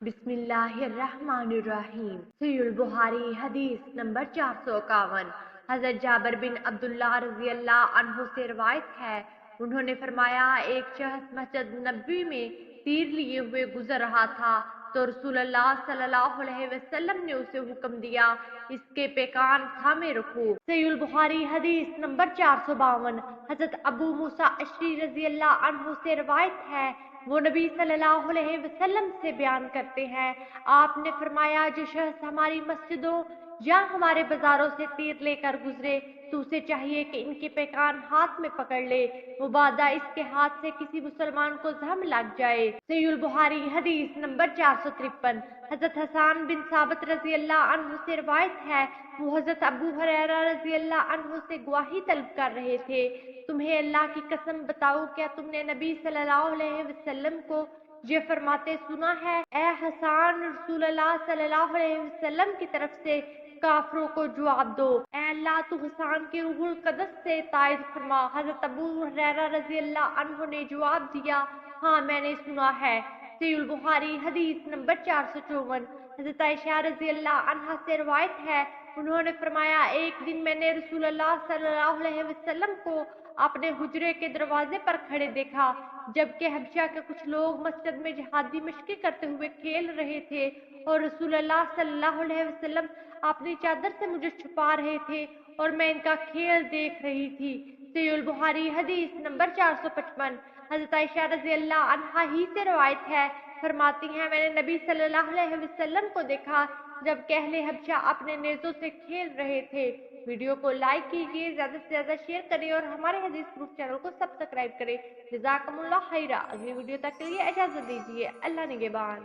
بسم اللہ الرحمن الرحیم۔ صحیح البخاری حدیث نمبر 451۔ حضرت جابر بن عبداللہ رضی اللہ عنہ سے روایت ہے، انہوں نے فرمایا ایک شخص مسجد نبوی میں تیر لیے ہوئے گزر رہا تھا تو رسول اللہ صلی اللہ علیہ وسلم نے اسے حکم دیا اس کے پیکان تھامے رکھو۔ صحیح البخاری حدیث نمبر 452۔ حضرت ابو موسیٰ اشعری رضی اللہ عنہ سے روایت ہے، وہ نبی صلی اللہ علیہ وسلم سے بیان کرتے ہیں، آپ نے فرمایا جو شخص ہماری مسجدوں یا ہمارے بازاروں سے تیر لے کر گزرے تو اسے چاہیے کہ ان کے پیکان ہاتھ میں پکڑ لے، مبادا اس کے ہاتھ سے کسی مسلمان کو زخم لگ جائے۔ صحیح البخاری حدیث نمبر 453۔ حضرت حسان بن ثابت رضی اللہ عنہ سے روایت ہے، وہ حضرت ابو ہریرہ رضی اللہ عنہ سے گواہی طلب کر رہے تھے، تمہیں اللہ کی قسم بتاؤ کیا تم نے نبی صلی اللہ علیہ وسلم کو یہ فرماتے سنا ہے، اے حسان رسول اللہ صلی اللہ علیہ وسلم کی طرف سے کافروں کو جواب دو، اے اللہ تو حسان کی روح القدس سے تائید فرما۔ حضرت ابو ہریرہ رضی اللہ عنہ نے جواب دیا، ہاں میں نے سنا ہے۔ صحیح البخاری حدیث نمبر 454۔ حضرت عائشہ رضی اللہ عنہا سے روایت ہے، انہوں نے فرمایا ایک دن میں نے رسول اللہ صلی اللہ علیہ وسلم کو اپنے حجرے کے دروازے پر کھڑے دیکھا جبکہ حبشہ کے کچھ لوگ مسجد میں جہادی مشقیں کرتے ہوئے کھیل رہے تھے اور رسول اللہ صلی اللہ علیہ وسلم اپنی چادر سے مجھے چھپا رہے تھے اور میں ان کا کھیل دیکھ رہی تھی۔ صحیح البخاری حدیث نمبر 455۔ حضرت عائشہ رضی اللہ عنہا ہی سے روایت ہے، فرماتی ہیں میں نے نبی صلی اللہ علیہ وسلم کو دیکھا جب کہ اہل حبشہ اپنے نیزوں سے کھیل رہے تھے۔ ویڈیو کو لائک کیجیے، زیادہ سے زیادہ شیئر کریں اور ہمارے حدیث پروف چینل کو سبسکرائب کریں۔ جزاکم اللہ خیرہ۔ اگلی ویڈیو تک کے لیے اجازت دیجیے۔ اللہ نگہبان۔